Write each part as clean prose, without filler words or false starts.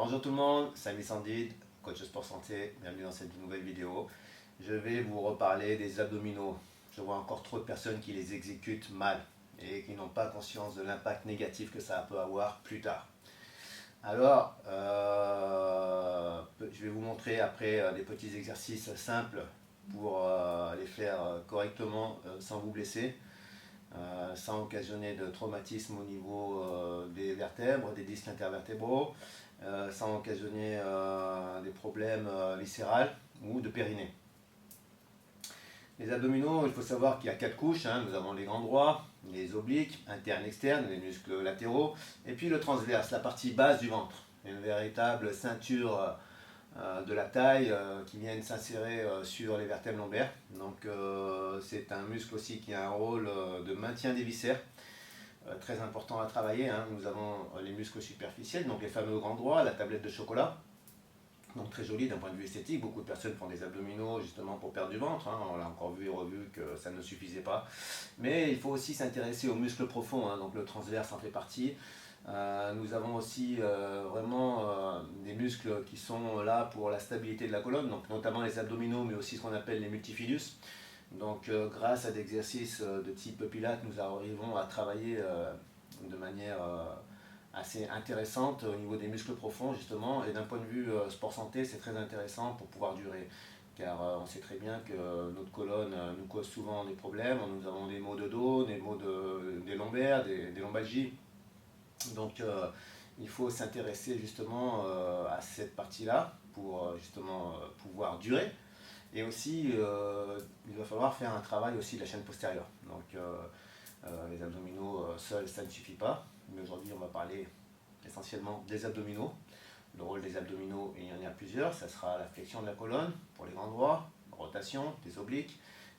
Bonjour tout le monde, Samy Sandid, coach sport santé, bienvenue dans cette nouvelle vidéo. Je vais vous reparler des abdominaux. Je vois encore trop de personnes qui les exécutent mal et qui n'ont pas conscience de l'impact négatif que ça peut avoir plus tard. Alors, je vais vous montrer après des petits exercices simples pour les faire correctement sans vous blesser. Sans occasionner de traumatisme au niveau des vertèbres, des disques intervertébraux, sans occasionner des problèmes viscéraux ou de périnée. Les abdominaux, il faut savoir qu'il y a 4 couches. Nous avons les grands droits, les obliques, internes, externes, les muscles latéraux, et puis le transverse, la partie basse du ventre. Une véritable ceinture de la taille qui viennent s'insérer sur les vertèbres lombaires. Donc c'est un muscle aussi qui a un rôle de maintien des viscères, très important à travailler. Nous avons les muscles superficiels, donc les fameux grands droits, la tablette de chocolat. Donc très joli d'un point de vue esthétique, beaucoup de personnes font des abdominaux justement pour perdre du ventre, on l'a encore vu et revu que ça ne suffisait pas. Mais il faut aussi s'intéresser aux muscles profonds, donc le transverse en fait partie. Nous avons aussi vraiment des muscles qui sont là pour la stabilité de la colonne, donc notamment les abdominaux, mais aussi ce qu'on appelle les multifidus. Donc grâce à des exercices de type pilates, nous arrivons à travailler de manière assez intéressante au niveau des muscles profonds justement, et d'un point de vue sport santé, c'est très intéressant pour pouvoir durer. Car on sait très bien que notre colonne nous cause souvent des problèmes, nous avons des maux de dos, des maux des lombaires, des lombalgies. Donc il faut s'intéresser justement à cette partie-là pour justement pouvoir durer. Et aussi, il va falloir faire un travail aussi de la chaîne postérieure. Donc les abdominaux seuls, ça ne suffit pas. Mais aujourd'hui, on va parler essentiellement des abdominaux. Le rôle des abdominaux, il y en a plusieurs. Ça sera la flexion de la colonne pour les grands droits, rotation des obliques.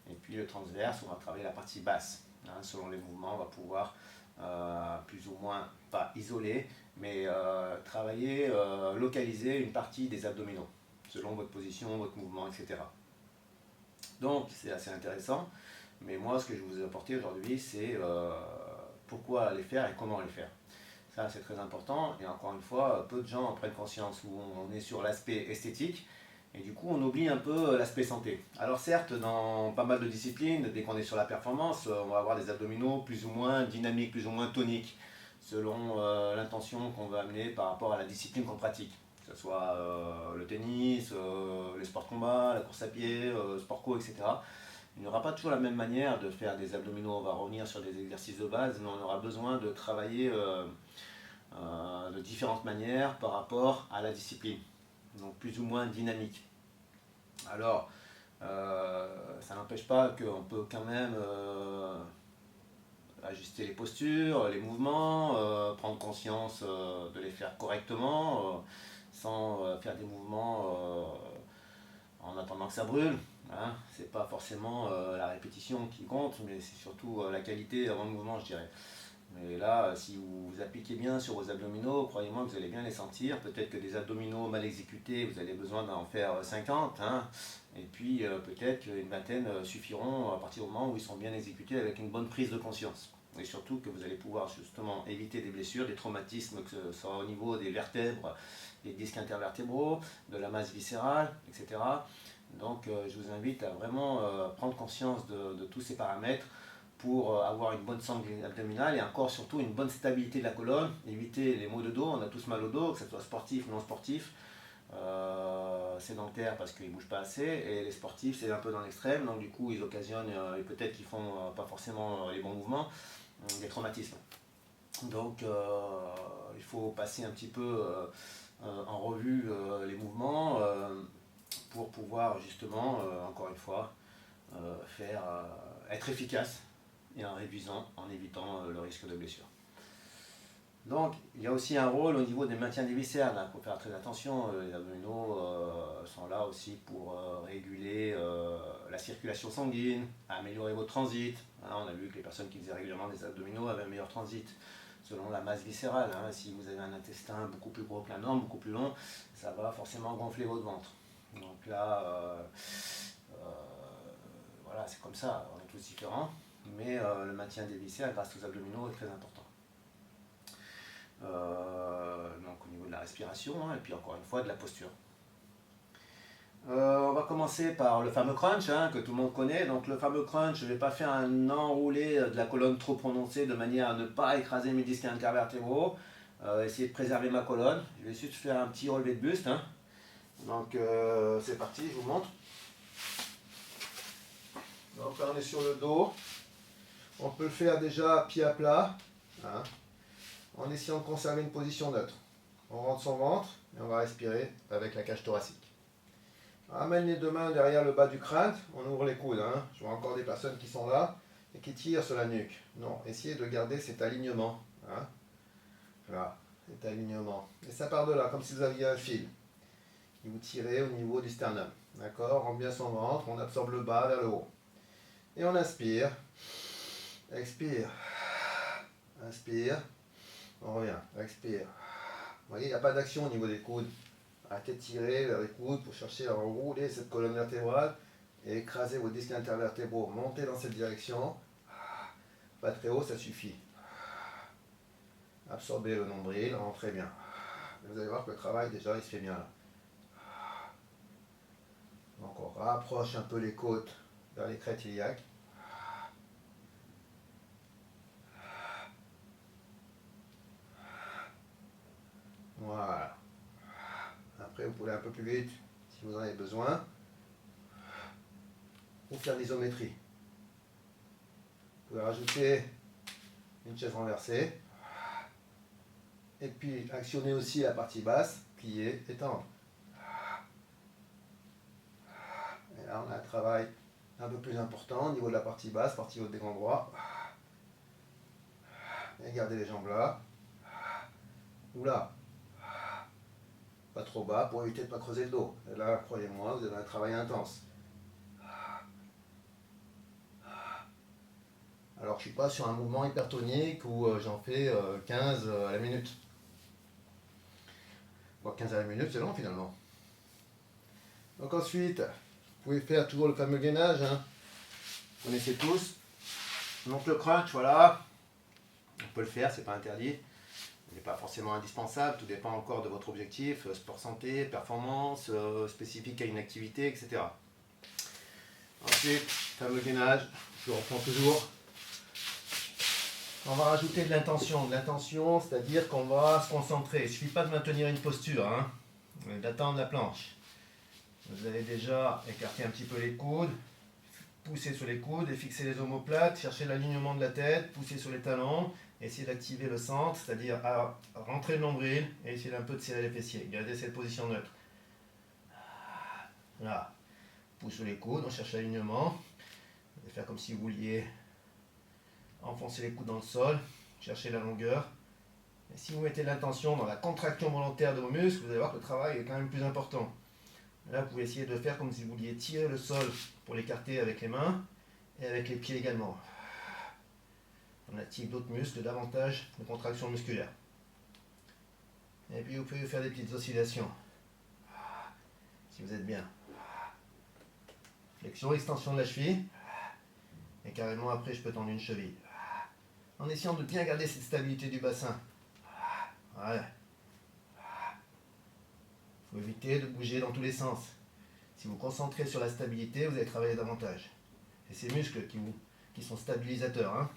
Et puis le transverse, on va travailler la partie basse. Selon les mouvements, on va pouvoir plus ou moins, pas isoler, mais travailler, localiser une partie des abdominaux, selon votre position, votre mouvement, etc. Donc c'est assez intéressant, mais moi ce que je vais vous apporter aujourd'hui, c'est pourquoi les faire et comment les faire. Ça c'est très important, et encore une fois, peu de gens en prennent conscience, où on est sur l'aspect esthétique, et du coup on oublie un peu l'aspect santé. Alors certes, dans pas mal de disciplines, dès qu'on est sur la performance, on va avoir des abdominaux plus ou moins dynamiques, plus ou moins toniques, selon l'intention qu'on veut amener par rapport à la discipline qu'on pratique. Que ce soit le tennis, les sports de combat, la course à pied, sport co, etc. Il n'y aura pas toujours la même manière de faire des abdominaux. On va revenir sur des exercices de base, mais on aura besoin de travailler de différentes manières par rapport à la discipline. Donc plus ou moins dynamique. Alors, ça n'empêche pas qu'on peut quand même ajuster les postures, les mouvements, prendre conscience de les faire correctement, sans faire des mouvements en attendant que ça brûle. C'est pas forcément la répétition qui compte, mais c'est surtout la qualité avant le mouvement, je dirais. Mais là, si vous vous appliquez bien sur vos abdominaux, croyez-moi que vous allez bien les sentir. Peut-être que des abdominaux mal exécutés, vous avez besoin d'en faire 50. Et puis peut-être qu'une vingtaine suffiront à partir du moment où ils sont bien exécutés avec une bonne prise de conscience. Et surtout que vous allez pouvoir justement éviter des blessures, des traumatismes, que ce soit au niveau des vertèbres, des disques intervertébraux, de la masse viscérale, etc. Donc je vous invite à vraiment prendre conscience de tous ces paramètres pour avoir une bonne sangle abdominale et encore surtout une bonne stabilité de la colonne, éviter les maux de dos. On a tous mal au dos, que ce soit sportif ou non sportif, sédentaire parce qu'ils ne bougent pas assez, et les sportifs c'est un peu dans l'extrême, donc du coup ils occasionnent, et peut-être qu'ils font pas forcément les bons mouvements, des traumatismes. Donc il faut passer un petit peu en revue les mouvements pour pouvoir justement, encore une fois, être efficace et en réduisant, en évitant le risque de blessure. Donc, il y a aussi un rôle au niveau des maintiens des viscères. Il faut faire très attention. Les abdominaux sont là aussi pour réguler la circulation sanguine, améliorer votre transit. On a vu que les personnes qui faisaient régulièrement des abdominaux avaient un meilleur transit selon la masse viscérale. Si vous avez un intestin beaucoup plus gros que la norme, beaucoup plus long, ça va forcément gonfler votre ventre. Donc là, voilà, c'est comme ça, on est tous différents. Mais le maintien des viscères grâce aux abdominaux est très important. Donc au niveau de la respiration, hein, et puis encore une fois de la posture. On va commencer par le fameux crunch, hein, que tout le monde connaît. Donc le fameux crunch, je ne vais pas faire un enroulé de la colonne trop prononcé de manière à ne pas écraser mes disques intervertébraux. Essayer de préserver ma colonne. Je vais juste faire un petit relevé de buste. Hein. Donc c'est parti, je vous montre. Donc là on est sur le dos. On peut le faire déjà pied à plat, hein, en essayant de conserver une position neutre. On rentre son ventre et on va respirer avec la cage thoracique. Amène les deux mains derrière le bas du crâne, on ouvre les coudes. Hein. Je vois encore des personnes qui sont là et qui tirent sur la nuque. Non, essayez de garder cet alignement. Hein. Voilà, cet alignement. Et ça part de là, comme si vous aviez un fil. Et vous tirez au niveau du sternum. D'accord, on rentre bien son ventre, on absorbe le bas vers le haut. Et on inspire. Expire. Inspire. On revient. Expire. Vous voyez, il n'y a pas d'action au niveau des coudes. Arrêtez de tirer vers les coudes pour chercher à enrouler cette colonne vertébrale et écraser vos disques intervertébraux. Montez dans cette direction. Pas très haut, ça suffit. Absorbez le nombril, rentrez bien. Vous allez voir que le travail déjà il se fait bien là. Donc on rapproche un peu les côtes vers les crêtes iliaques. Voilà. Après, vous pouvez aller un peu plus vite si vous en avez besoin. Ou faire l'isométrie. Vous pouvez rajouter une chaise renversée. Et puis, actionner aussi la partie basse, plier, étendre. Et là, on a un travail un peu plus important au niveau de la partie basse, partie haute des grands droits. Et gardez les jambes là. Ou là. Pas trop bas pour éviter de ne pas creuser le dos. Et là, croyez-moi, vous avez un travail intense. Alors, je ne suis pas sur un mouvement hypertonique où j'en fais 15 à la minute. Bon, 15 à la minute, c'est long finalement. Donc ensuite, vous pouvez faire toujours le fameux gainage. Hein. Vous connaissez tous. Donc le crunch, voilà. On peut le faire, c'est pas interdit. Il n'est pas forcément indispensable, tout dépend encore de votre objectif, sport santé, performance, spécifique à une activité, etc. Ensuite, fameux gainage, je le reprends toujours. On va rajouter de l'intention. De l'intention, c'est-à-dire qu'on va se concentrer. Il ne suffit pas de maintenir une posture, hein, d'attendre la planche. Vous allez déjà écarter un petit peu les coudes, pousser sur les coudes et fixer les omoplates, chercher l'alignement de la tête, pousser sur les talons. Essayez d'activer le centre, c'est-à-dire à rentrer le nombril et essayer un peu de serrer les fessiers. Gardez cette position neutre. Là, pousse sur les coudes, on cherche l'alignement. Vous allez faire comme si vous vouliez enfoncer les coudes dans le sol, chercher la longueur. Et si vous mettez l'intention dans la contraction volontaire de vos muscles, vous allez voir que le travail est quand même plus important. Là, vous pouvez essayer de faire comme si vous vouliez tirer le sol pour l'écarter avec les mains et avec les pieds également. On active d'autres muscles, davantage de contraction musculaire. Et puis vous pouvez faire des petites oscillations. Si vous êtes bien. Flexion, extension de la cheville. Et carrément après, je peux tendre une cheville. En essayant de bien garder cette stabilité du bassin. Voilà. Il faut éviter de bouger dans tous les sens. Si vous vous concentrez sur la stabilité, vous allez travailler davantage. Et ces muscles qui sont stabilisateurs. Hein.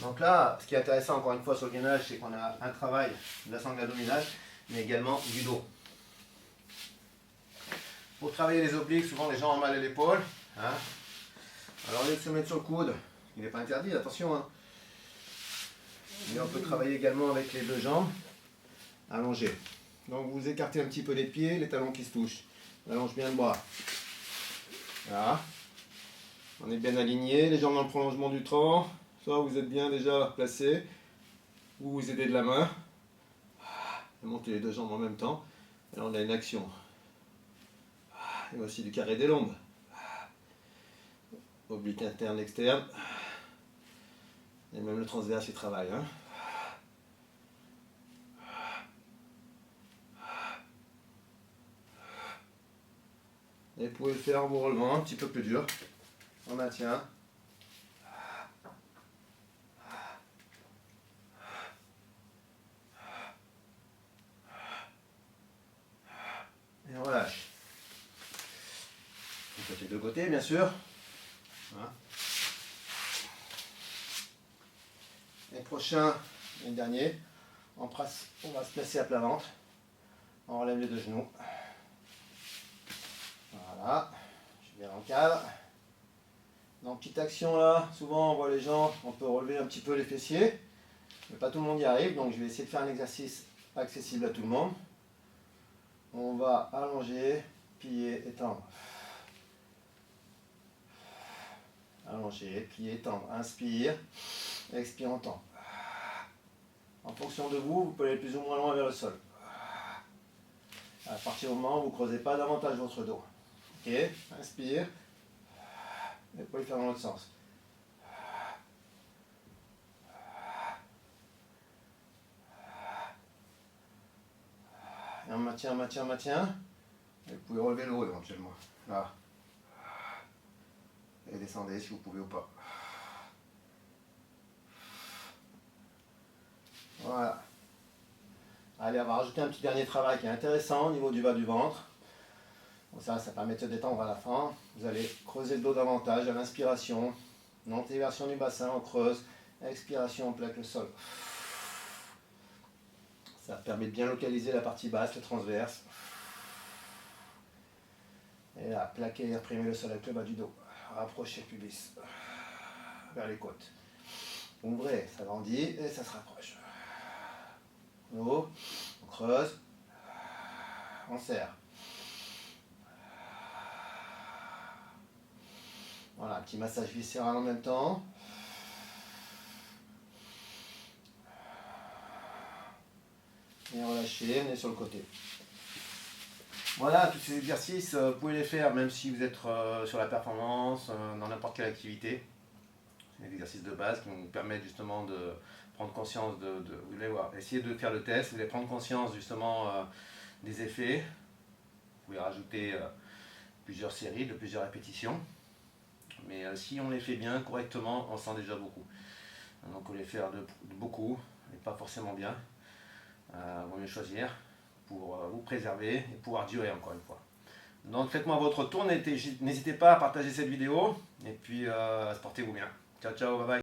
Donc là, ce qui est intéressant encore une fois sur le gainage, c'est qu'on a un travail de la sangle abdominale, mais également du dos. Pour travailler les obliques, souvent les gens ont mal à l'épaule. Hein. Alors au lieu de se mettre sur le coude, il n'est pas interdit, attention. Hein. Mais on peut travailler également avec les deux jambes allongées. Donc vous écartez un petit peu les pieds, les talons qui se touchent. On allonge bien le bras. Voilà. On est bien aligné, les jambes dans le prolongement du tronc. Soit vous êtes bien déjà placé, ou vous aidez de la main. Et montez les deux jambes en même temps. Et là on a une action. Et aussi du carré des lombes. Oblique interne, externe. Et même le transverse il travaille. Hein. Et vous pouvez le faire en vous relevant un petit peu plus dur. On maintient. deux côtés, bien sûr. Voilà. Les prochains, les derniers, on va se placer à plat ventre. On relève les deux genoux. Voilà, je suis bien en cadre. Dans petite action là, souvent on voit les gens, on peut relever un petit peu les fessiers, mais pas tout le monde y arrive, donc je vais essayer de faire un exercice accessible à tout le monde. On va allonger, plier, étendre. Allonger, plier, étendre. Inspire, expire, on tend. En fonction de vous, vous pouvez aller plus ou moins loin vers le sol. À partir du moment où vous ne creusez pas davantage votre dos. Ok, inspire. Et vous pouvez le faire dans l'autre sens. Et on maintient. Et vous pouvez relever le haut éventuellement. Là. Et descendez si vous pouvez ou pas. Voilà. Allez, on va rajouter un petit dernier travail qui est intéressant au niveau du bas du ventre. Bon, ça permet de se détendre à la fin. Vous allez creuser le dos davantage à l'inspiration. Montée version du bassin, on creuse. Expiration, on plaque le sol. Ça permet de bien localiser la partie basse, le transverse. Et là, plaquer et reprimer le sol avec le bas du dos. Rapprochez le pubis vers les côtes. Ouvrez, ça grandit et ça se rapproche. Haut, on creuse, on serre. Voilà, un petit massage viscéral en même temps. Et relâchez, on est sur le côté. Voilà, tous ces exercices, vous pouvez les faire même si vous êtes sur la performance, dans n'importe quelle activité. C'est des exercices de base qui nous permettent justement de prendre conscience vous allez voir, essayez de faire le test, vous allez prendre conscience justement des effets. Vous pouvez rajouter plusieurs séries de plusieurs répétitions. Mais si on les fait bien, correctement, on sent déjà beaucoup. Donc on les faire de beaucoup, et pas forcément bien. Vaut mieux choisir pour vous préserver et pouvoir durer encore une fois. Donc faites-moi votre tour, n'hésitez pas à partager cette vidéo et puis portez-vous bien. Ciao ciao, bye bye.